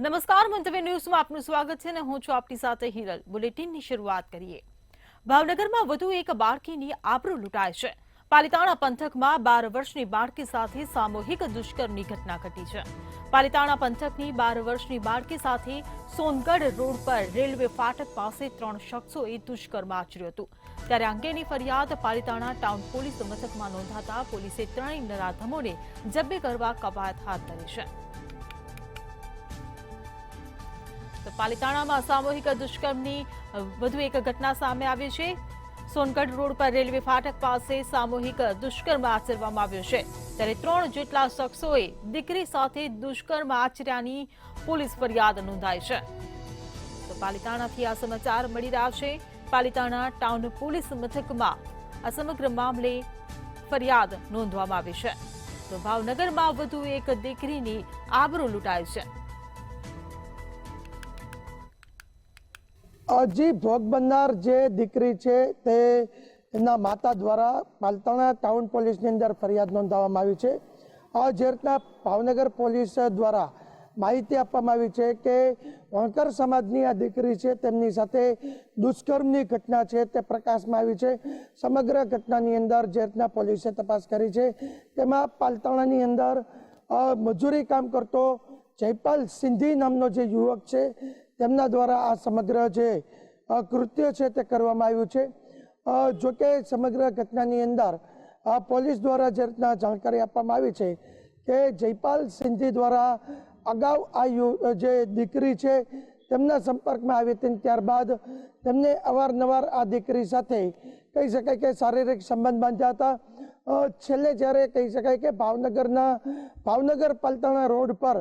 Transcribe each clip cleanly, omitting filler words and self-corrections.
નમસ્કાર, મંતવ્ય ન્યૂઝમાં આપનું સ્વાગત છે અને હું છું આપની સાથે હિરલ। બુલેટિનની શરૂઆત કરીએ। ભાવનગરમાં વધુ એક બાળકીની આબરૂ લૂંટાય છે। પાલિતાણા પંથકમાં 12 વર્ષની બાળકી સાથે સામૂહિક દુષ્કર્મની ઘટના ઘટી છે। પાલિતાણા પંથકની 12 વર્ષની બાળકી સાથે સોનગઢ રોડ પર રેલવે ફાટક પાસે 3 શખ્સોએ દુષ્કર્મ આચર્યું હતું। ત્યારે અંગેની ફરિયાદ પાલિતાણા ટાઉન પોલીસ મથકમાં નોંધાતા પોલીસે ત્રણેય નરાધમોને જબ્બે કરવા કવાયત હાથ ધરી છે। પાલિતાણામાં સામૂહિક દુષ્કર્મની વધુ એક ઘટના સામે આવી છે। સોનગઢ રોડ પર રેલવે ફાટક પાસે સામૂહિક દુષ્કર્મ આચરવામાં આવ્યો છે। ત્યારે 3 જેટલા શખ્સોએ દીકરી સાથે દુષ્કર્મ આચર્યાની પોલીસ ફરિયાદ નોંધાઈ છે। તો પાલિતાણાથી આ સમાચાર મળી રહ્યા છે। પાલિતાણા ટાઉન પોલીસ મથકમાં આ સમગ્ર મામલે ફરિયાદ નોંધવામાં આવી છે। તો ભાવનગરમાં વધુ એક દીકરીની આબરૂ લૂંટાઈ છે। जी भोग बननार जे दीकरी छे ते एना माता द्वारा पालिताणा टाउन पोलीस ની અંદર ફરિયાદ નોંધાવવામાં આવી છે। જે રીતના ભાવનગર પોલીસ દ્વારા માહિતી આપવામાં આવી છે કે વણકર સમાજની આ દીકરી છે તેમની સાથે દુષ્કર્મની ઘટના છે તે પ્રકાશમાં આવી છે। સમગ્ર ઘટનાની અંદર જે રીતના પોલીસે તપાસ કરી છે તેમાં પાલિતાણાની અંદર મજૂરી કામ કરતો જયપાલ સિંધી નામનો જે યુવક છે તેમના દ્વારા આ સમગ્ર જે કૃત્ય છે તે કરવામાં આવ્યું છે। જોકે સમગ્ર ઘટનાની અંદર પોલીસ દ્વારા જે રીતના જાણકારી આપવામાં આવી છે કે જયપાલ સિંધી દ્વારા અગાઉ આ જે દીકરી છે તેમના સંપર્કમાં આવી હતી, ત્યારબાદ તેમને અવારનવાર આ દીકરી સાથે કહી શકાય કે શારીરિક સંબંધ બાંધ્યા હતા। છેલ્લે જ્યારે કહી શકાય કે ભાવનગર પાલિતાણા રોડ પર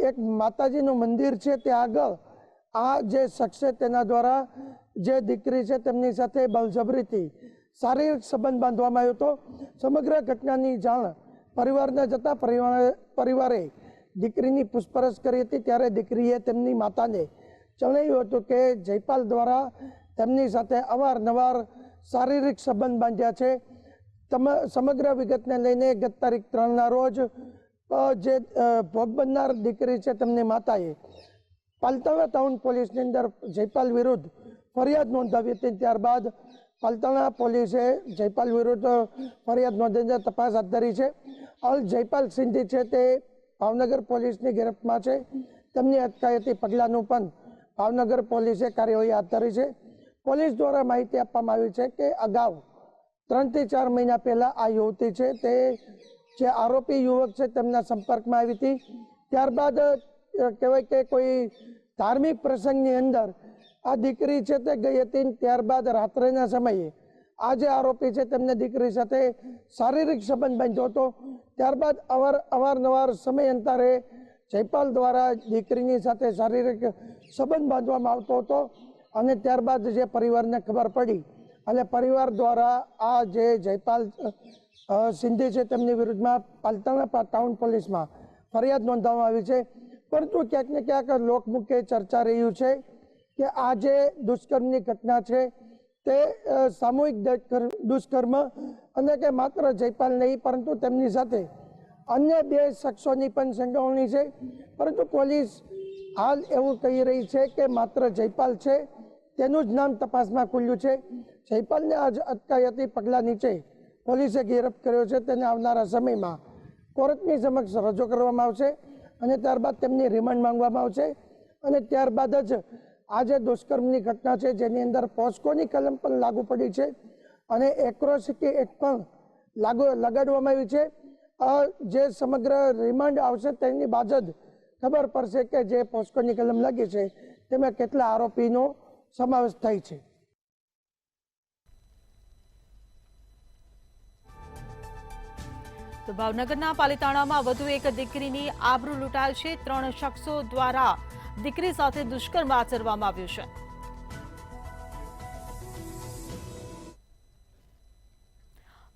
એક માતાજીનું મંદિર છે તે આગળ આ જે શખ્સ છે તેના દ્વારા જે દીકરી છે તેમની સાથે બળજબરીથી શારીરિક સંબંધ બાંધવામાં આવ્યો હતો। સમગ્ર ઘટનાની જાણ પરિવારને જતા પરિવારે દીકરીની પૂછપરછ કરી હતી, ત્યારે દીકરીએ તેમની માતાને જણાવ્યું હતું કે જયપાલ દ્વારા તેમની સાથે અવારનવાર શારીરિક સંબંધ બાંધ્યા છે। સમગ્ર વિગતને લઈને ગત તારીખ 3ના રોજ જે ભોગ બનનાર દીકરી છે તેમની માતાએ પાલિતાણા ટાઉન પોલીસની અંદર જયપાલ વિરુદ્ધ ફરિયાદ નોંધાવી હતી। ત્યારબાદ પાલિતાણા પોલીસે જયપાલ વિરુદ્ધ ફરિયાદ નોંધીને તપાસ હાથ ધરી છે। હાલ જયપાલ સિંધી છે તે ભાવનગર પોલીસની ગિરફ્તમાં છે। તેમની અટકાયતી પગલાંનું પણ ભાવનગર પોલીસે કાર્યવાહી હાથ ધરી છે। પોલીસ દ્વારા માહિતી આપવામાં આવી છે કે અગાઉ 3 થી 4 મહિના પહેલા આ યુવતી છે તે જે આરોપી યુવક છે તેમના સંપર્કમાં આવી હતી। ત્યારબાદ કહેવાય કે કોઈ ધાર્મિક પ્રસંગની અંદર આ દીકરી છે તે ગઈ હતી। ત્યારબાદ રાત્રિના સમયે આ જે આરોપી છે તેમને દીકરી સાથે શારીરિક સંબંધ બાંધ્યો હતો। ત્યારબાદ અવારનવાર સમયાંતરે જયપાલ દ્વારા દીકરીની સાથે શારીરિક સંબંધ બાંધવામાં આવતો હતો અને ત્યારબાદ જે પરિવારને ખબર પડી અને પરિવાર દ્વારા આ જે જયપાલ સિંધી છે તેમની વિરુદ્ધમાં પાલિતાણા ટાઉન પોલીસમાં ફરિયાદ નોંધવામાં આવી છે। પરંતુ ક્યાંક ને ક્યાંક લોકમુખે ચર્ચા રહ્યું છે કે આ જે દુષ્કર્મની ઘટના છે તે સામૂહિક દુષ્કર્મ અને કે માત્ર જયપાલ નહીં પરંતુ તેમની સાથે અન્ય 2 શખ્સોની પણ સંડોવણી છે। પરંતુ પોલીસ હાલ એવું કહી રહી છે કે માત્ર જયપાલ છે તેનું જ નામ તપાસમાં ખુલ્યું છે। જયપાલને આજ અટકાયતી પગલાં નીચે પોલીસે ગિરફ્ત કર્યો છે। તેને આવનારા સમયમાં કોર્ટની સમક્ષ રજૂ કરવામાં આવશે અને ત્યારબાદ તેમની રિમાન્ડ માંગવામાં આવશે અને ત્યારબાદ જ આ જે દુષ્કર્મની ઘટના છે જેની અંદર પોસ્કોની કલમ પણ લાગુ પડી છે અને એટ્રોસિટી એક્ટ પણ લગાડવામાં આવી છે। જે સમગ્ર રિમાન્ડ આવશે તેની બાદ જ ખબર પડશે કે જે પોસ્કોની કલમ લાગી છે તેમાં કેટલા આરોપીનો સમાવેશ થાય છે। તો ભાવનગરના પાલિતાણામાં વધુ એક દીકરીની આબરૂ લૂંટાઈ છે। 3 શખ્સો દ્વારા દીકરી સાથે દુષ્કર્મ આચરવામાં આવ્યું છે।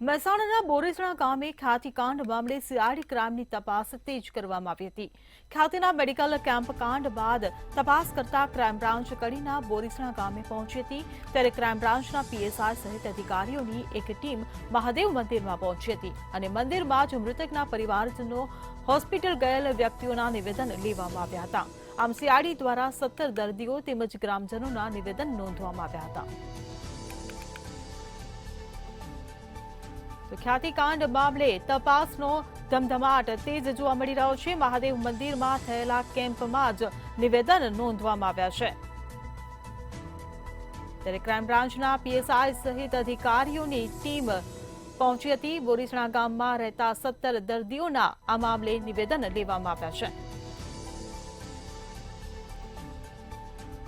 મહેસાણાના બોરીસણા ગામે ખ્યાતિકાંડ મામલે સીઆઈડી ક્રાઇમની તપાસ તેજ કરવામાં આવી હતી। ખ્યાતિના મેડિકલ કેમ્પ કાંડ બાદ તપાસ કરતા ક્રાઇમ બ્રાન્ચ કડીના બોરીસણા ગામે પહોંચી હતી। ત્યારે ક્રાઇમ બ્રાન્ચના પીએસઆઈ સહિત અધિકારીઓની એક ટીમ મહાદેવ મંદિરમાં પહોંચી હતી અને મંદિરમાં જ મૃતકના પરિવારજનો હોસ્પિટલ ગયેલ વ્યક્તિઓના નિવેદન લેવામાં આવ્યા હતા। આમ સીઆરડી દ્વારા 17 દર્દીઓ તેમજ ગ્રામજનોના નિવેદન નોંધવામાં આવ્યા હતા. તો ખ્યાતિકાંડ મામલે તપાસનો ધમધમાટ તેજ જોવા મળી રહ્યો છે. મહાદેવ મંદિરમાં થયેલા કેમ્પમાં જ નિવેદન નોંધવામાં આવ્યા છે. ત્યારે ક્રાઇમ બ્રાન્ચના પીએસઆઈ સહિત અધિકારીઓની ટીમ પહોંચી હતી. બોરીસણા ગામમાં રહેતા 17 દર્દીઓના આ મામલે નિવેદન લેવામાં આવ્યા છે.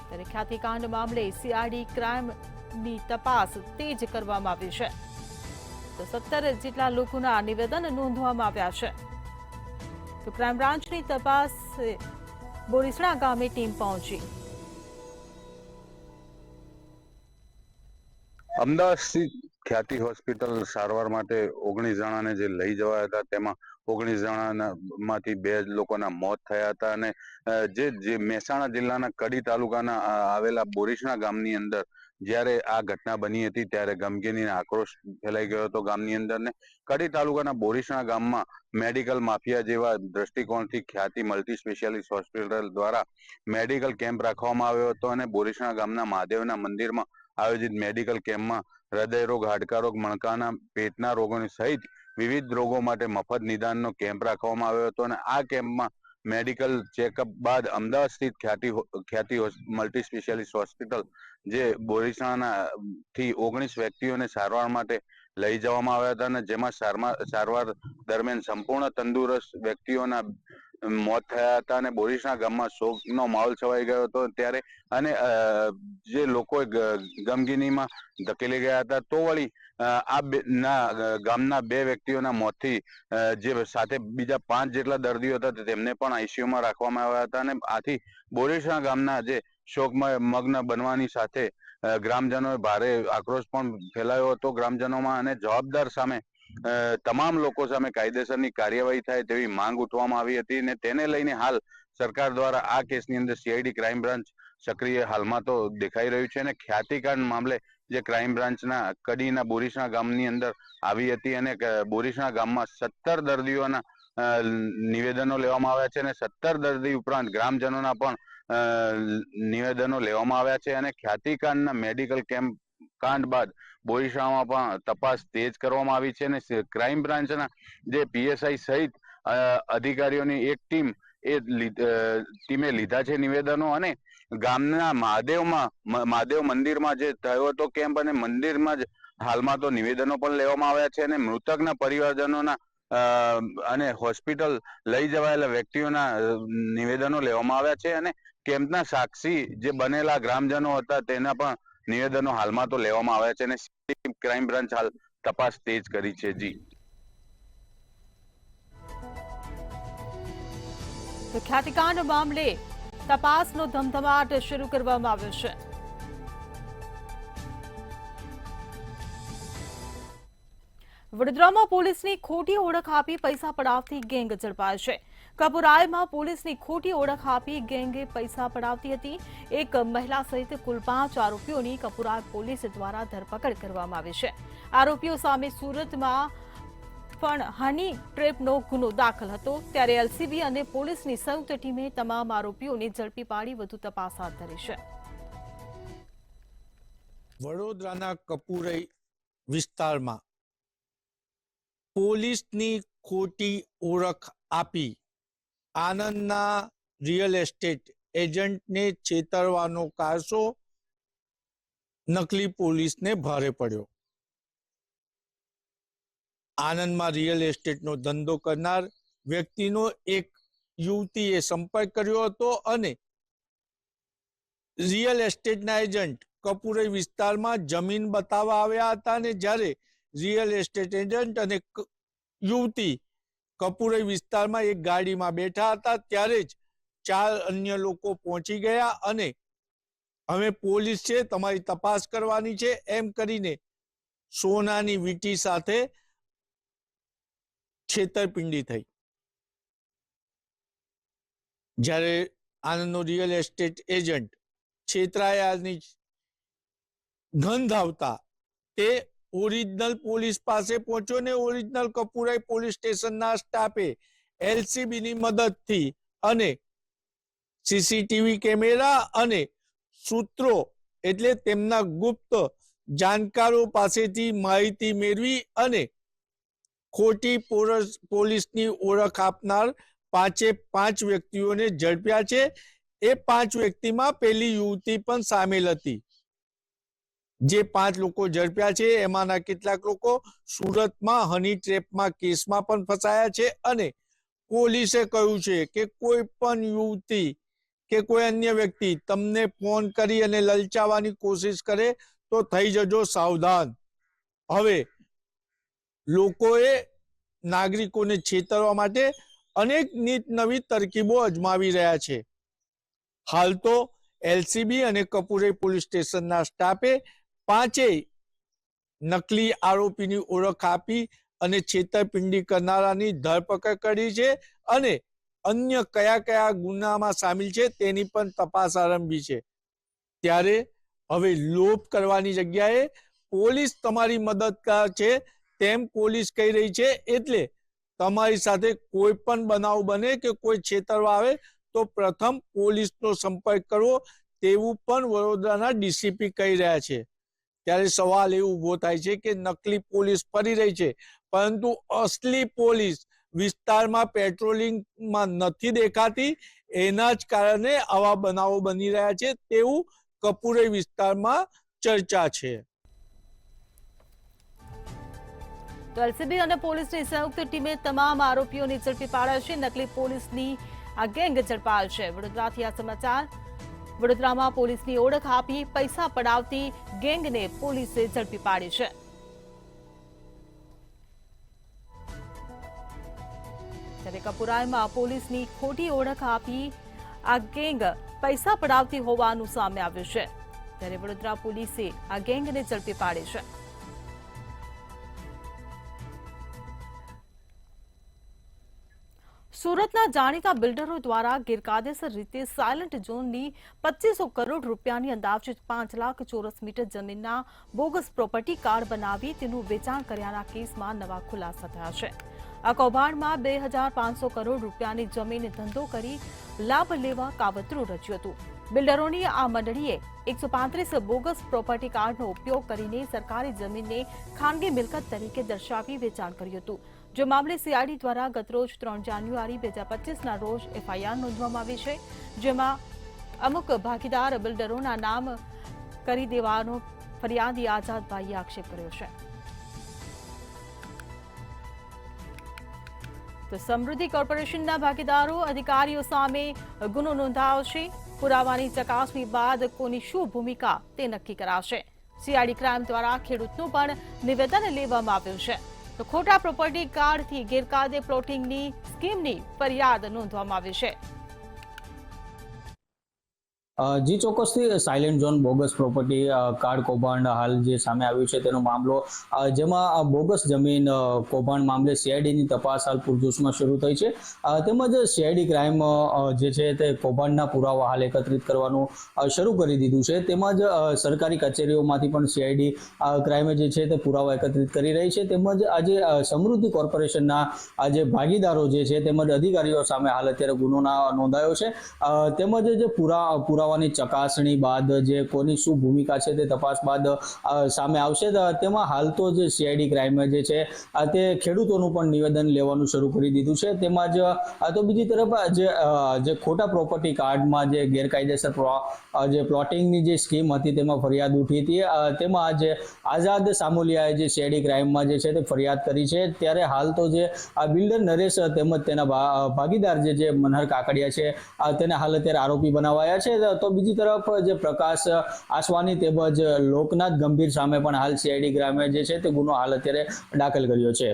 ત્યારે ખ્યાતિકાંડ મામલે સીઆરડી ક્રાઇમની તપાસ તેજ કરવામાં આવી છે. તો 17 જેટલા લોકોના નિવેદન નોંધવામાં આવ્યા છે. તો ક્રાઇમ બ્રાન્ચની તપાસ બોરીસણા ગામે ટીમ પહોંચી. અમદાવાદ સ્થિત ખ્યાતિ હોસ્પિટલ સારવાર માટે 19 જણાને જે લઈ જવાયા હતા તેમાં 19 જણામાંથી 2 લોકોના મોત થયા હતા અને જે મહેસાણા જિલ્લાના કડી તાલુકાના આવેલા બોરીસણા ગામની અંદર જ્યારે આ ઘટના બની હતી ત્યારે ગમગીની આક્રોશ ફેલાઈ ગયો હતો ગામની અંદર ને કડી તાલુકાના બોરીસણા ગામમાં મેડિકલ માફિયા જેવા દ્રષ્ટિકોણથી ખ્યાતિ મલ્ટી સ્પેશિયાલિસ્ટ હોસ્પિટલ દ્વારા મેડિકલ કેમ્પ રાખવામાં આવ્યો હતો અને બોરીસણા ગામના મહાદેવના મંદિરમાં આયોજિત મેડિકલ કેમ્પમાં હૃદયરોગ, હાડકારોગ, મણકાના, પેટના રોગોની સહિત વિવિધ રોગો માટે મફત નિદાનનો કેમ્પ રાખવામાં આવ્યો હતો અને આ કેમ્પમાં મેડિકલ ચેકઅપ બાદ અમદાવાદ સ્થિત ખ્યાતિ મલ્ટી સ્પેશિયાલિસ્ટ હોસ્પિટલ જે બોરીસણાના થી 19 વ્યક્તિઓને સારવાર માટે લઈ જવામાં આવ્યા હતા અને જેમાં સારવાર દરમિયાન સંપૂર્ણ તંદુરસ્ત વ્યક્તિઓના મોત થયા હતા અને બોરીસણા ગામમાં શોકનો માહોલ છવાઈ ગયો હતો ત્યારે અને જે લોકો ગમગીનીમાં ધકેલી ગયા હતા તો વળી ગામના 2 વ્યક્તિઓના મોતથી જે સાથે બીજા 5 જેટલા દર્દીઓ હતા તેમને પણ આઈસીયુમાં રાખવામાં આવ્યા હતા અને આથી બોરીસણા ગામના જે શોકમય મગ્ન બનવાની સાથે ગ્રામજનોએ ભારે આક્રોશ પણ ફેલાયો હતો ગ્રામજનોમાં અને જવાબદાર સામે તમામ લોકો સામે કાયદેસરની કાર્યવાહી થાય તેવી માંગ ઉઠવામાં આવી હતી અને તેને લઈને હાલ સરકાર દ્વારા આ કેસની અંદર સીઆઈડી ક્રાઇમ બ્રાન્ચ સક્રિય હાલમાં તો દેખાઈ રહ્યું છે અને ખ્યાતિકાંડ મામલે જે ક્રાઇમ બ્રાન્ચના કડીના બોરીસણા ગામની અંદર આવી હતી અને બોરીસણા ગામમાં 17 દર્દીઓના નિવેદનો લેવામાં આવ્યા છે અને 17 દર્દી ઉપરાંત ગ્રામજનોના પણ નિવેદનો લેવામાં આવ્યા છે અને ખ્યાતિકાંડના મેડિકલ કેમ્પ કાંડ બાદ બોરીસણામાં પણ તપાસ તેજ કરવામાં આવી છે અને ક્રાઇમ બ્રાન્ચના જે પીએસઆઈ સહિત અધિકારીઓની એક ટીમે લીધા છે નિવેદનો અને ગામના મહાદેવ મંદિરમાં જે થયો હતો કેમ્પ અને મંદિરમાં જ હાલમાં તો નિવેદનો પણ લેવામાં આવ્યા છે અને મૃતકના પરિવારજનોના અને હોસ્પિટલ લઈ જવાયેલા વ્યક્તિઓના નિવેદનો લેવામાં આવ્યા છે અને કેમ્પના સાક્ષી જે બનેલા ગ્રામજનો હતા તેના પણ નિવેદનો હાલમાં તો લેવામાં આવ્યા છે અને ક્રાઇમ બ્રાન્ચ હાલ તપાસ તેજ કરી છે. જી તો ખ્યાતિકાંડ મામલે તપાસનો ધમધમાટ શરૂ કરવામાં આવ્યો છે. વડોદરામાં પોલીસની ખોટી ઓળખ આપી પૈસા પડાવતી ગેંગ ઝડપાય છે. કપુરાઈમાં પોલીસની ખોટી ઓળખ આપી ગેંગે પૈસા પડાવતી હતી. એક મહિલા સહિત કુલ 5 આરોપીઓની કપુરાઈ પોલીસ દ્વારા ધરપકડ કરવામાં આવી છે. આરોપીઓ સામે સુરતમાં પણ હની ટ્રેપનો ગુનો દાખલ હતો ત્યારે એલસીબી અને પોલીસની સંયુક્ત ટીમે તમામ આરોપીઓને ઝડપી પાડી વધુ તપાસ હાથ ધરી છે. વડોદરાના કપુરઈ વિસ્તારમાં પોલીસની ખોટી ઓળખ આપી આનંદના રિયલ એસ્ટેટ એજન્ટને છેતરવાનો કારસો નકલી પોલીસને ભારે પડ્યો. આનંદમાં રિયલ એસ્ટેટનો ધંધો કરનાર વ્યક્તિનો એક યુવતીએ સંપર્ક કર્યો હતો અને રિયલ એસ્ટેટના એજન્ટ કપુરઈ વિસ્તારમાં જમીન બતાવવા આવ્યા હતા અને જ્યારે રિયલ એસ્ટેટ એજન્ટ અને યુવતી કપુરઈ વિસ્તારમાં એક ગાડીમાં બેઠા હતા ત્યારે જ 4 અન્ય લોકો પહોંચી ગયા અને હવે પોલીસ છે, તમારી તપાસ કરવાની છે એમ કરીને સોનાની વીંટી સાથે છેતરપિંડી થઈ. જ્યારે આનંદનો રિયલ એસ્ટેટ એજન્ટ છેતરાયાની ગંધ આવતા તે ઓરિજિનલ પોલીસ પાસે પહોંચ્યો ને ઓરિજિનલ કપુરાઈ પોલીસ સ્ટેશનના સ્ટાફે એલસીબીની મદદથી અને સીસીટીવી કેમેરા અને સૂત્રો એટલે તેમના ગુપ્ત જાણકારો પાસેથી માહિતી મેળવી અને ખોટી પોલીસની ઓળખ આપનાર 5 વ્યક્તિઓને ઝડપ્યા છે। એ 5 વ્યક્તિમાં પેલી યુવતી પણ સામેલ હતી। જે 5 લોકો ઝડપ્યા છે એમાંના કેટલાક લોકો સુરતમાં હની ટ્રેપમાં કેસમાં પણ ફસાયા છે અને પોલીસે કહ્યું છે કે કોઈ પણ યુવતી કે કોઈ અન્ય વ્યક્તિ તમને ફોન કરી અને લલચાવવાની કોશિશ કરે તો થઈ જજો સાવધાન। હવે લોકોએ નાગરિકોને છેતરવા માટે અનેક નીત નવી તરકીબો અજમાવી રહ્યા છે। હાલ તો એલસીબી અને કપુરઈ પોલીસ સ્ટેશનના સ્ટાફે 5 નકલી આરોપીની ઓળખ આપી અને છેતરપિંડી કરનારાની ધરપકડ કરી છે અને અન્ય કયા ગુનામાં સામેલ છે તેની પણ તપાસ આરંભી છે। ત્યારે હવે લોભ કરવાની જગ્યાએ પોલીસ તમારી મદદગાર છે તેમ પોલીસ કહી રહી છે। એટલે તમારી સાથે કોઈ પણ બનાવ બને કે કોઈ છેતરવા આવે તો પ્રથમ પોલીસનો સંપર્ક કરવો તેવું પણ વડોદરાના ડીસીપી કહી રહ્યા છે। ત્યારે સવાલ એ ઉભો થાય છે કે નકલી પોલીસ ફરી રહી છે પરંતુ અસલી પોલીસ વિસ્તારમાં પેટ્રોલિંગમાં નથી દેખાતી। એના જ કારણે આવા બનાવો બની રહ્યા છે તેવું કપુરઈ વિસ્તારમાં ચર્ચા છે। તો એલસીબી અને પોલીસની સંયુક્ત ટીમે તમામ આરોપીઓને ઝડપી પાડ્યા છે। નકલી પોલીસની આ ગેંગ ઝડપાય છે। વડોદરાથી આ સમાચાર। વડોદરામાં પોલીસની ઓળખ આપી પૈસા પડાવતી ગેંગને પોલીસે ઝડપી પાડી છે। ત્યારે કપુરાઈમાં પોલીસની ખોટી ઓળખ આપી આ ગેંગ પૈસા પડાવતી હોવાનું સામે આવ્યું છે। ત્યારે વડોદરા પોલીસે આ ગેંગને ઝડપી પાડી છે। સુરતના જાણીતા બિલ્ડરો દ્વારા ગેરકાયદેસર રીતે સાયલન્ટ ઝોનની 2500 કરોડ રૂપિયાની અંદાજિત 5 લાખ ચોરસ મીટર જમીનના બોગસ પ્રોપર્ટી કાર્ડ બનાવી તેનું વેચાણ કર્યાના કેસમાં નવા ખુલાસા થયા છે। આ કૌભાંડમાં 2500 કરોડ રૂપિયાની જમીન ધંધો કરી લાભ લેવા કાવતરું રચ્યું હતું। બિલ્ડરોની આ મંડળીએ 135 બોગસ પ્રોપર્ટી કાર્ડનો ઉપયોગ કરીને સરકારી જમીનને ખાનગી મિલકત તરીકે દર્શાવી વેચાણ કર્યું હતું। જો મામલે સીઆઈડી દ્વારા ગતરોજ 3 જાન્યુઆરી 2025ના રોજ એફઆઈઆર નોંધવામાં આવી છે, જેમાં અમુક ભાગીદાર બિલ્ડરોના નામ કરી દેવાનો ફરિયાદી આઝાદભાઈએ આક્ષેપ કર્યો છે। તો સમૃદ્ધિ કોર્પોરેશનના ભાગીદારો અધિકારીઓ સામે ગુનો નોંધાયો છે। પુરાવાની ચકાસણી બાદ કોની શું ભૂમિકા તે નક્કી કરાશે। સીઆઈડી ક્રાઇમ દ્વારા ખેડૂતનું પણ નિવેદન લેવામાં આવ્યું છે। તો ખોટા પ્રોપર્ટી કાર્ડથી ગેરકાયદે પ્લોટિંગની સ્કીમની ફરિયાદ નોંધવામાં આવી છે। જી ચોક્કસથી silent zone bogus property card કૌભાંડ હાલ જે સામે આવ્યું છે તેનો મામલો જેમાં બોગસ જમીન કૌભાંડ મામલે સીઆઈડીની તપાસ હાલ પૂરજોશમાં શરૂ થઈ છે। તેમજ સીઆઈડી ક્રાઇમ જે છે તે કૌભાંડના પુરાવા હાલ એકત્રિત કરવાનું શરૂ કરી દીધું છે। તેમજ સરકારી કચેરીઓમાંથી પણ સીઆઈડી ક્રાઇમે જે છે તે પુરાવા એકત્રિત કરી રહી છે। તેમજ આજે સમૃદ્ધિ કોર્પોરેશનના જે ભાગીદારો જે છે તેમજ અધિકારીઓ સામે હાલ અત્યારે ગુનો નોંધાયો છે। તેમજ જે પુરાવાની ચકાસણી બાદ જે કોની શું ભૂમિકા છે તે તપાસ બાદ સામે આવશે। તેમાં હાલ તો જે સીઆઈડી ક્રાઇમે જે છે તે ખેડૂતોનું પણ નિવેદન લેવાનું શરૂ કરી દીધું છે। તેમજ તો બીજી તરફ જે ખોટા પ્રોપર્ટી કાર્ડમાં જે ગેરકાયદેસર જે પ્લોટિંગની જે સ્કીમ હતી તેમાં ફરિયાદ ઉઠી હતી। તેમાં જે આઝાદ સામોલિયાએ જે સીઆઈડી ક્રાઇમમાં જે છે તે ફરિયાદ કરી છે। ત્યારે હાલ તો જે બિલ્ડર નરેશ તેમજ તેના ભાગીદાર જે મનહર કાકડિયા છે તેને હાલ અત્યારે આરોપી બનાવાયા છે। તો બીજી તરફ જે પ્રકાશ આસવાની તેમજ લોકનાથ ગંભીર સામે પણ હાલ સીઆઈડી ક્રાઇમે જે છે તે ગુનો હાલ અત્યારે દાખલ કર્યો છે।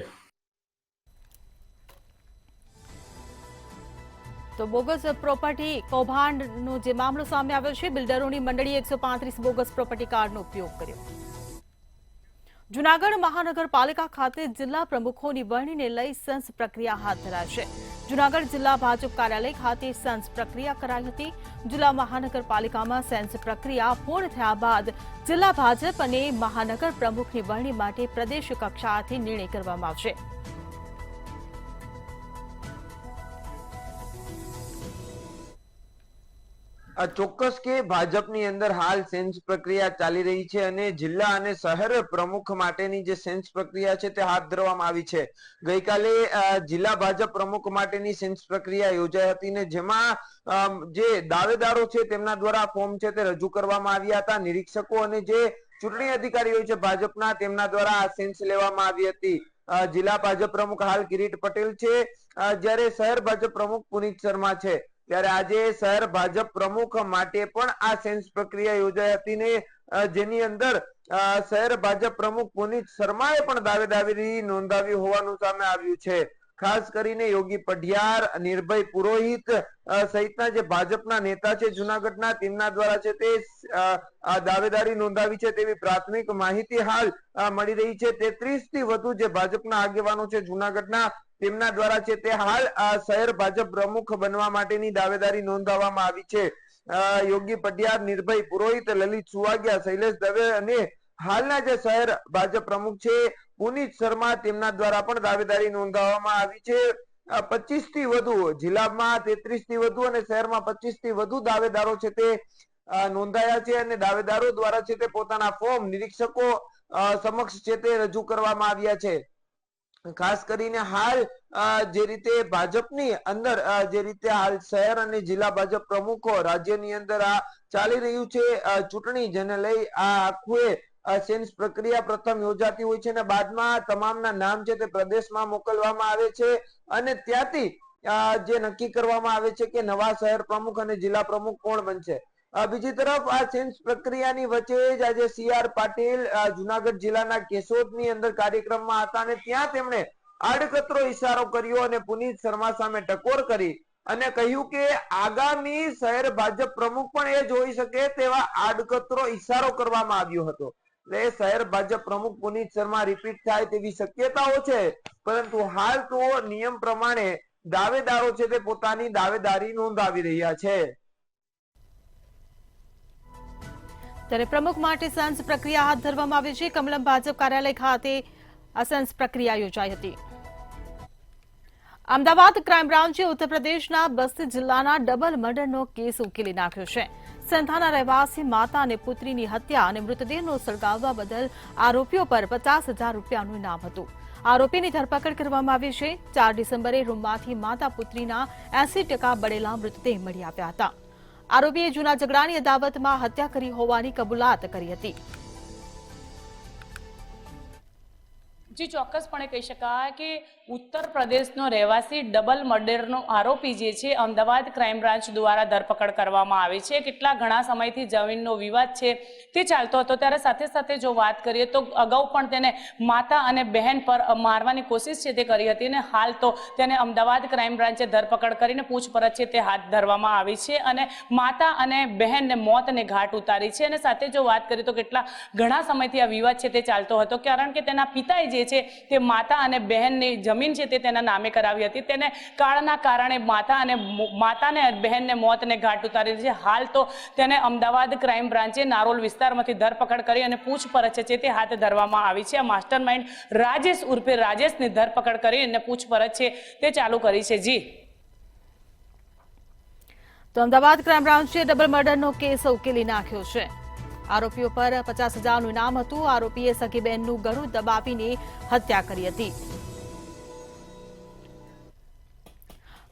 તો બોગસ પ્રોપર્ટી કૌભાંડનો જે મામલો સામે આવ્યો છે, બિલ્ડરોની મંડળીએ 135 બોગસ પ્રોપર્ટી કાર્ડનો ઉપયોગ કર્યો। જૂનાગઢ મહાનગરપાલિકા ખાતે જિલ્લા પ્રમુખોની વરણીને લઈ સેન્સ પ્રક્રિયા હાથ ધરાઈ છે। જૂનાગઢ જિલ્લા ભાજપ કાર્યાલય ખાતે સેન્સ પ્રક્રિયા કરાઈ હતી। જિલ્લા મહાનગરપાલિકામાં સેન્સ પ્રક્રિયા પૂર્ણ થયા બાદ જિલ્લા ભાજપ અને મહાનગર પ્રમુખની વરણી માટે પ્રદેશ કક્ષાએથી નિર્ણય કરવામાં આવશે। ચોક્કસ કે ભાજપની અંદર હાલ સેન્સ પ્રક્રિયા ચાલી રહી છે અને જિલ્લા અને શહેર પ્રમુખ માટેની જે સેન્સ પ્રક્રિયા છે તે હાથ ધરવામાં આવી છે. ગઈકાલે જિલ્લા ભાજપ પ્રમુખ માટેની સેન્સ પ્રક્રિયા યોજાઈ હતી ને જેમાં જે દાવેદારો છે તેમના દ્વારા ફોર્મ છે તે રજૂ કરવામાં આવ્યા હતા. નિરીક્ષકો અને જે ચૂંટણી અધિકારીઓ છે ભાજપના તેમના દ્વારા આ સેન્સ લેવામાં આવી હતી. જિલ્લા ભાજપ પ્રમુખ હાલ કિરીટ પટેલ છે, જ્યારે શહેર ભાજપ પ્રમુખ પુનિત શર્મા છે. ત્યારે આજે શહેર ભાજપ પ્રમુખ માટે પણ આ સેન્સ પ્રક્રિયા યોજાઈ હતી ને જેની અંદર શહેર ભાજપ પ્રમુખ પુનિત શર્માએ પણ દાવેદારી નોંધાવી હોવાનું સામે આવ્યું છે. ખાસ કરીને યોગી પઢિયાર, નિર્ભય પુરોહિત સહિતના જે ભાજપના નેતા છે જુનાગઢના તેમના દ્વારા છે તે દાવેદારી નોંધાવી છે તેવી પ્રાથમિક માહિતી હાલ મળી રહી છે. 33 થી વધુ જે ભાજપના આગેવાનો છે જુનાગઢના તેમના દ્વારા છે તે હાલ શહેર ભાજપ પ્રમુખ બનવા માટેની દાવેદારી નોંધાવવામાં આવી છે. યોગી પઢિયાર, નિર્ભય પુરોહિત, લલિત સુવાગિયા, શૈલેષ દવે અને હાલના જે શહેર ભાજપ પ્રમુખ છે પુનિત શર્મા તેમના દ્વારા પણ દાવેદારી નોંધાવવામાં આવી છે. 25 થી વધુ જિલ્લામાં 33 થી વધુ અને શહેરમાં 25 થી વધુ દાવેદારો છે તે નોંધાયા છે અને દાવેદારો દ્વારા છે તે પોતાના ફોર્મ નિરીક્ષકો સમક્ષ છે તે રજૂ કરવામાં આવ્યા છે. ખાસ કરીને હાલ જે રીતે ભાજપની અંદર જે રીતે હાલ શહેર અને જિલ્લા ભાજપ પ્રમુખો રાજ્યની અંદર આ ચાલી રહ્યું છે ચૂંટણી, જેને લઈ આ આખું સેન્સ પ્રક્રિયા પ્રથમ યોજાતી હોય છે અને બાદમાં તમામના નામ છે તે પ્રદેશમાં મોકલવામાં આવે છે અને ત્યાંથી જે નક્કી કરવામાં આવે છે કે નવા શહેર પ્રમુખ અને જિલ્લા પ્રમુખ કોણ બનશે. બીજી તરફ આ સેન્સ પ્રક્રિયાની વચ્ચે જ આજે CR પાટીલ જુનાગઢ જિલ્લાના કેશોદની અંદર કાર્યક્રમમાં હતા અને ત્યાં તેમણે આડકતરો ઈશારો કર્યો અને પુનિત શર્મા સામે ટકોર કરી અને કહ્યું કે આગામી શહેર ભાજપ પ્રમુખ પણ એ જ હોઈ શકે તેવા આડકતરો ઈશારો કરવામાં આવ્યો હતો. એટલે શહેર ભાજપ પ્રમુખ પુનિત શર્મા રિપીટ થાય તેવી શક્યતાઓ છે, પરંતુ હાલ તો નિયમ પ્રમાણે દાવેદારો છે તે પોતાની દાવેદારી નોંધાવી રહ્યા છે. ત્યારે પ્રમુખ માટે સેન્સ પ્રક્રિયા હાથ ધરવામાં આવી છે. કમલમ ભાજપ કાર્યાલય ખાતે આ સેન્સ પ્રક્રિયા યોજાઈ હતી. અમદાવાદ ક્રાઇમ બ્રાન્ચે ઉત્તર પ્રદેશના બસ્તી જિલ્લાના ડબલ મર્ડરનો કેસ ઉકેલી નાખ્યો છે. સંથાના રહેવાસી માતા અને પુત્રીની હત્યા અને મૃતદેહનો સળગાવવા બદલ આરોપીઓ પર 50,000 રૂપિયાનું ઇનામ હતું. આરોપીની ધરપકડ કરવામાં આવી છે. 4 ડિસેમ્બરે રૂમમાંથી માતા પુત્રીના 80% બળેલા મૃતદેહ મળી આવ્યા હતા. આરોપીએ જૂના ઝઘડાની અદાવતમાં હત્યા કરી હોવાની કબૂલાત કરી હતી. જી ચોક્કસપણે કહી શકાય કે ઉત્તર પ્રદેશનો રહેવાસી ડબલ મર્ડરનો આરોપી જે છે અમદાવાદ ક્રાઇમ બ્રાન્ચ દ્વારા ધરપકડ કરવામાં આવી છે. કેટલા ઘણા સમયથી જમીનનો વિવાદ છે તે ચાલતો હતો, ત્યારે સાથે સાથે જો વાત કરીએ તો અગાઉ પણ તેને માતા અને બહેન પર મારવાની કોશિશ છે તે કરી હતી અને હાલ તો તેને અમદાવાદ ક્રાઇમ બ્રાન્ચે ધરપકડ કરીને પૂછપરછ છે તે હાથ ધરવામાં આવી છે અને માતા અને બહેનને મોતને ઘાટ ઉતારી છે. અને સાથે જો વાત કરીએ તો કેટલા ઘણા સમયથી આ વિવાદ છે તે ચાલતો હતો, કારણ કે તેના પિતાએ જે છે તે માતા અને બહેનની જમીન છે તે તેના નામે કરાવી હતી. તેને કાળના કારણે માતાને બહેનને મોતને ઘાટ ઉતારી છે. હાલ તો તેને અમદાવાદ ક્રાઇમ બ્રાન્ચે નારોલ વિસ્તારમાંથી ધરપકડ કરી અને પૂછપરછ છે તે હાથ ધરવામાં આવી છે. માસ્ટરમાઇન્ડ રાજેશ ઉર્ફે રાજેશની ધરપકડ કરી અને પૂછપરછ છે તે ચાલુ કરી છે. જી તો અમદાવાદ ક્રાઇમ બ્રાન્ચે ડબલ મર્ડરનો કેસ ઉકેલી નાખ્યો છે. આરોપીઓ પર 50,000નું ઇનામ હતું. આરોપીએ સગી બહેનનું ગળું દબાવીને હત્યા કરી હતી.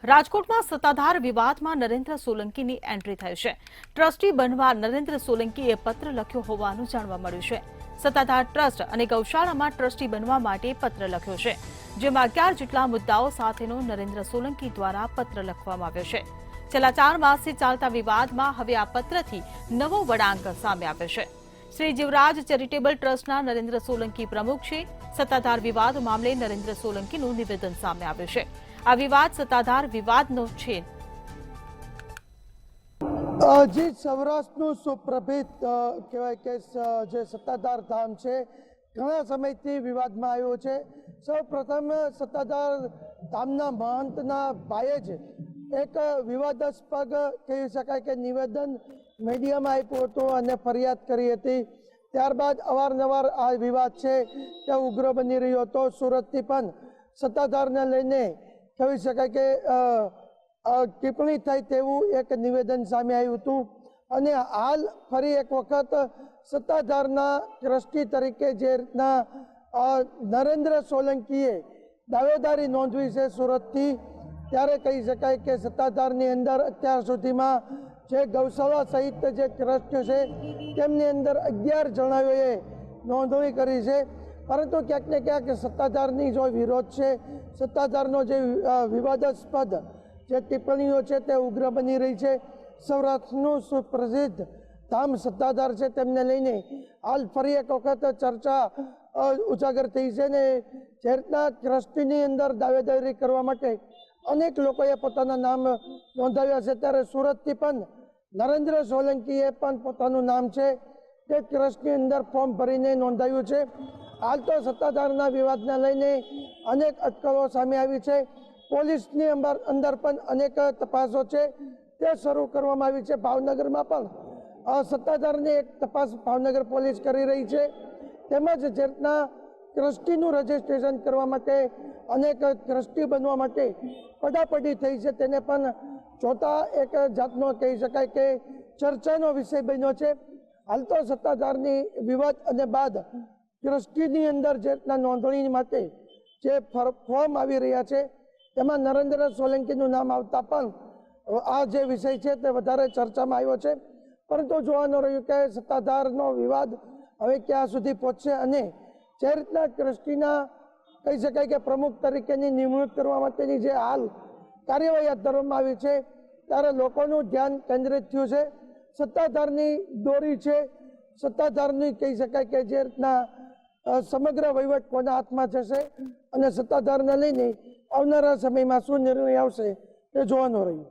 રાજકોટમાં સત્તાધાર વિવાદમાં નરેન્દ્ર સોલંકીની એન્ટ્રી થઈ છે. ટ્રસ્ટી બનવા નરેન્દ્ર સોલંકીએ પત્ર લખ્યો હોવાનું જાણવા મળ્યું છે. સત્તાધાર ટ્રસ્ટ અને ગૌશાળામાં ટ્રસ્ટી બનવા માટે પત્ર લખ્યો છે, જેમાં 11 જેટલા મુદ્દાઓ સાથેનો નરેન્દ્ર સોલંકી દ્વારા પત્ર લખવામાં આવ્યો છે. છેલ્લા 4 માસથી ચાલતા વિવાદમાં હવે આ પત્રથી નવો વળાંક સામે આવ્યો છે. શ્રી જીવરાજ ચેરિટેબલ ટ્રસ્ટના નરેન્દ્ર સોલંકી પ્રમુખ છે. સત્તાધાર વિવાદ મામલે નરેન્દ્ર સોલંકીનું નિવેદન સામે આવ્યું છે. આ વિવાદ સત્તાધાર વિવાદનો છે. જી, સૌરાષ્ટ્રનું સુપ્રભિત કહેવાય કે જે સત્તાધાર ધામ છે ઘણા સમયથી વિવાદમાં આવ્યો છે. સૌ પ્રથમ સત્તાધાર ધામના મહંતના ભાઈએ જ એક વિવાદાસ્પદ કહી શકાય કે નિવેદન મીડિયામાં આપ્યું હતું અને ફરિયાદ કરી હતી. ત્યારબાદ અવારનવાર આ વિવાદ છે તે ઉગ્ર બની રહ્યો હતો. સુરતથી પણ સત્તાધારને લઈને કહી શકાય કે ટિપ્પણી થઈ તેવું એક નિવેદન સામે આવ્યું હતું. અને હાલ ફરી એક વખત સત્તાધારના ટ્રસ્ટી તરીકે જે રીતના નરેન્દ્ર સોલંકીએ દાવેદારી નોંધવી છે સુરતથી, ત્યારે કહી શકાય કે સત્તાધારની અંદર અત્યાર સુધીમાં જે ગૌશાળા સહિત જે ટ્રસ્ટ છે તેમની અંદર 11 જણાઓએ નોંધણી કરી છે. પરંતુ ક્યાંક ને ક્યાંક સત્તાધારની જો વિરોધ છે, સત્તાધારનો જે વિવાદાસ્પદ જે ટિપ્પણીઓ છે તે ઉગ્ર બની રહી છે. સૌરાષ્ટ્રનું સુપ્રસિદ્ધ ધામ સત્તાધાર છે, તેમને લઈને હાલ ફરી એક વખત ચર્ચા ઉજાગર થઈ છે ને જે રીતના ટ્રસ્ટીની અંદર દાવેદારી કરવા માટે અનેક લોકોએ પોતાના નામ નોંધાવ્યા છે, ત્યારે સુરતથી પણ નરેન્દ્ર સોલંકીએ પણ પોતાનું નામ છે તે ટ્રસ્ટની અંદર ફોર્મ ભરીને નોંધાવ્યું છે. હાલ તો સત્તાધારના વિવાદને લઈને અનેક અટકળો સામે આવી છે. પોલીસની અંદર પણ અનેક તપાસો છે તે શરૂ કરવામાં આવી છે. ભાવનગરમાં પણ સત્તાધારની એક તપાસ ભાવનગર પોલીસ કરી રહી છે. તેમજ જે રીતના ટ્રસ્ટીનું રજીસ્ટ્રેશન કરવા માટે અનેક ટ્રસ્ટી બનવા માટે પડાપડી થઈ છે, તેને પણ જોતા એક જાતનો કહી શકાય કે ચર્ચાનો વિષય બન્યો છે. હાલ તો સત્તાધારની વિવાદ અને બાદ ટ્રસ્ટીની અંદર જે રીતના નોંધણી માટે જે ફોર્મ આવી રહ્યા છે તેમાં નરેન્દ્ર સોલંકીનું નામ આવતા પણ આ જે વિષય છે તે વધારે ચર્ચામાં આવ્યો છે. પરંતુ જોવાનું રહ્યું કે સત્તાધારનો વિવાદ હવે ક્યાં સુધી પહોંચશે અને જે રીતના ટ્રસ્ટીના કહી શકાય કે પ્રમુખ તરીકેની નિમણૂક કરવા માટેની જે હાલ કાર્યવાહી હાથ ધરવામાં આવી છે, ત્યારે લોકોનું ધ્યાન કેન્દ્રિત થયું છે. સત્તાધારની દોરી છે, સત્તાધારની કહી શકાય કે જે રીતના સમગ્ર વહીવટ કોના હાથમાં જશે અને સત્તાધારને લઈને આવનારા સમયમાં શું નિર્ણય આવશે તે જોવાનું રહ્યું.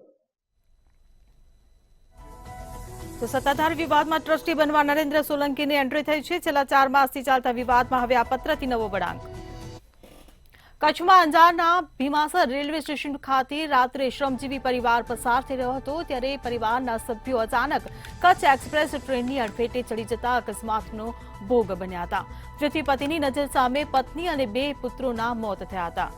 તો સત્તાધાર વિવાદમાં ટ્રસ્ટી બનવા નરેન્દ્ર સોલંકીની એન્ટ્રી થઈ છે. છેલ્લા 4 માસથી ચાલતા વિવાદમાં હવે આ પત્રથી નવો વળાંક. કચ્છમાં અંજારના ભીમાસર રેલવે સ્ટેશન ખાતે રાત્રે શ્રમજીવી પરિવાર પસાર થઈ રહ્યો હતો, ત્યારે પરિવારના સભ્યો અચાનક કચ્છ એક્સપ્રેસ ટ્રેનની અડફેટે ચડી જતા અકસ્માતનો ભોગ બન્યા હતા, જેથી પતિની નજર સામે પત્ની અને 2 પુત્રોના મોત થયા હતા.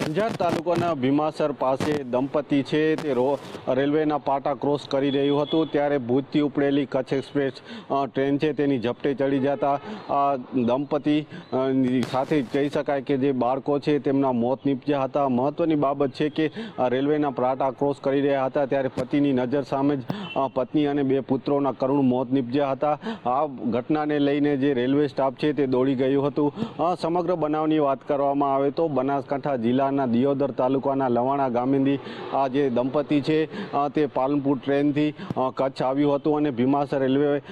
અંજાર તાલુકાના ભીમાસર પાસે દંપતી છે તે રેલવેના પાટા ક્રોસ કરી રહ્યું હતું, ત્યારે ભુજથી ઉપડેલી કચ્છ એક્સપ્રેસ ટ્રેન છે તેની ઝપટે ચડી જતા આ દંપતી સાથે કહી શકાય કે જે બાળકો છે તેમના મોત નીપજ્યા હતા. મહત્વની બાબત છે કે રેલવેના પાટા ક્રોસ કરી રહ્યા હતા ત્યારે પતિની નજર સામે જ પત્ની અને 2 પુત્રોના કરુણ મોત નીપજ્યા હતા. આ ઘટનાને લઈને જે રેલવે સ્ટાફ છે તે દોડી ગયું હતું. સમગ્ર બનાવની વાત કરવામાં આવે તો બનાસકાંઠા જિલ્લાના દિયોદર તાલુકાના લવાણા ગામેથી આ જે દંપતી છે તે પાલનપુર ટ્રેનથી કચ્છ આવ્યું હતું અને ભીમાસર રેલવે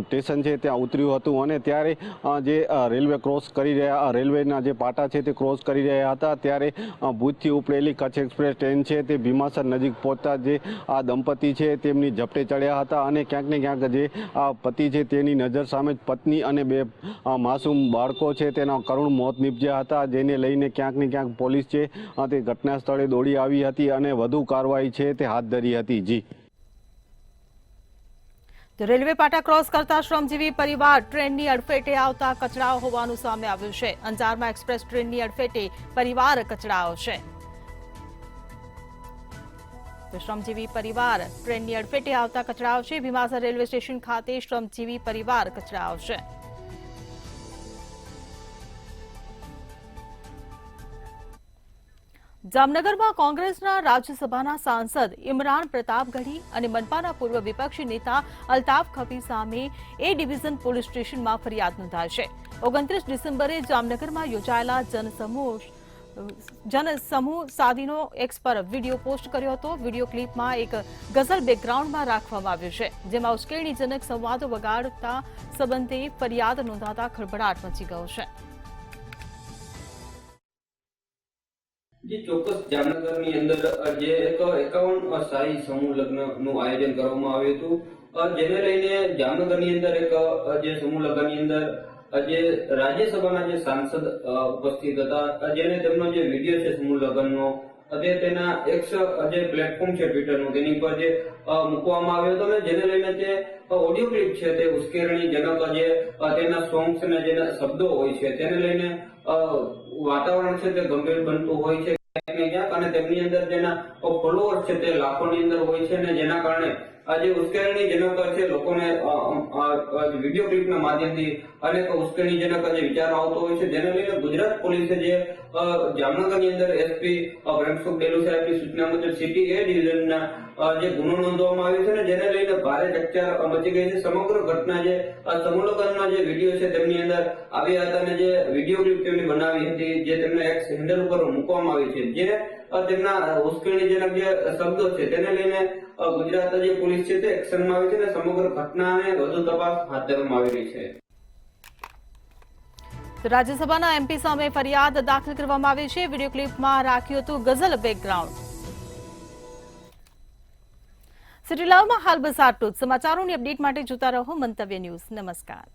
સ્ટેશન છે ત્યાં ઉતર્યું હતું અને ત્યારે જે રેલવે ક્રોસ કરી રહ્યા રેલવેના જે પાટા છે તે ક્રોસ કરી રહ્યા હતા, ત્યારે ભુજથી ઉપડેલી કચ્છ એક્સપ્રેસ ટ્રેન છે તે ભીમાસર નજીક પહોંચતા જે આ દંપતી છે તેમની ઝપટે ચડ્યા હતા અને ક્યાંક ને ક્યાંક જે આ પતિ છે તેની નજર સામે જ પત્ની અને 2 માસૂમ બાળકો છે તેના કરુણ મોત નીપજ્યા હતા, જેને લઈને ક્યાંક ને ક્યાંક પોલીસ છે તે ઘટના સ્થળે દોડી આવી હતી અને વધુ કાર્યવાહી છે તે હાથ ધરી હતી. જી તો રેલવે પાટા ક્રોસ કરતા શ્રમજીવી પરિવાર ટ્રેનની અડફેટે આવતા કચડાઓ હોવાનું સામે આવ્યું છે. અંજારમાં એક્સપ્રેસ ટ્રેનની અડફેટે પરિવાર કચડાઓ છે. તો શ્રમજીવી પરિવાર ટ્રેનની અડફેટે આવતા કચડાઓ છે. ભીમાસર રેલવે સ્ટેશન ખાતે શ્રમજીવી પરિવાર કચડાઓ છે. જામનગરમાં કોંગ્રેસના રાજ્યસભાના સાંસદ ઇમરાન પ્રતાપગઢી અને મનપાના પૂર્વ વિપક્ષી નેતા અલ્તાફ ખફી સામે એ ડિવિઝન પોલીસ સ્ટેશનમાં ફરિયાદ નોંધાઈ છે. 29 ડિસેમ્બરે જામનગરમાં યોજાયેલા જનસમૂહ સાદીનો એક્સ પર વિડીયો પોસ્ટ કર્યો હતો. વિડીયો ક્લિપમાં એક ગઝલ બેકગ્રાઉન્ડમાં રાખવામાં આવ્યું છે, જેમાં ઉશ્કેરણીજનક સંવાદો વગાડતા સંબંધે ફરિયાદ નોંધાતા ખળભળાટ મચી ગયો છે. જે ચોક્કસ જામનગરની અંદર જે એક 51 શાહી સમૂહ લગ્નનું આયોજન કરવામાં આવ્યું હતું, જેને લઈને જામનગરની અંદર એક જે સમૂહ લગ્નની અંદર જે રાજ્યસભાના જે સાંસદ ઉપસ્થિત હતા, જેને તેમનો જે વિડીયો છે સમૂહ લગ્નનો તેના એક્સ જે પ્લેટફોર્મ છે ટ્વિટરનું તેની પર જે મૂકવામાં આવ્યો હતો, અને જેને લઈને જે ઓડિયો ક્લિપ છે તે ઉશ્કેરણીજનક જે તેના સોંગ્સ અને જેના શબ્દો હોય છે તેને લઈને વાતાવરણ છે તે ગંભીર બનતું હોય છે ક્યાંક ને ક્યાંક, અને તેમની અંદર જેના ફોલોઅર્સ છે તે લાખોની અંદર હોય છે, અને જેના કારણે આજે ઉશ્કેરણીજનક છે લોકોને વિડીયો ક્લિપના માધ્યમથી અનેક ઉશ્કેરણીજનક જે વિચારો આવતો હોય છે, જેને લઈને ગુજરાત પોલીસે જે જામનગરની અંદર એસપી પ્રેમસુખ ડેલુ સાહેબની સૂચના મુજબ સિટી એ ડિવિઝનના જે ગુનો નોંધવામાં આવ્યો છે, ને જેને લઈને ભારે ચકચાર મચી ગઈ છે. સમગ્ર ઘટના જે સમૂહલગ્નના જે વિડીયો છે તેમની અંદર આવ્યા હતા, અને જે વિડીયો ક્લિપ તેમની બનાવી હતી, જે તેમને એક્સ હેન્ડલ ઉપર મૂકવામાં આવી છે, જે તેમના ઉશ્કેરણીજનક જે શબ્દો છે તેને લઈને ગુજરાત જે પોલીસ છે તે એક્શનમાં આવી છે, અને સમગ્ર ઘટનાને વધુ તપાસ હાથ ધરવામાં આવી રહી છે. તો રાજ્યસભાના એમપી સામે ફરિયાદ દાખલ કરવામાં આવી છે. વિડીયો ક્લિપમાં રાખ્યું હતું ગઝલ બેકગ્રાઉન્ડ. સિટી લાઈવમાં હાલ બસ આટલું જ. સમાચારોની અપડેટ માટે જોતા રહો મંતવ્ય ન્યૂઝ. નમસ્કાર.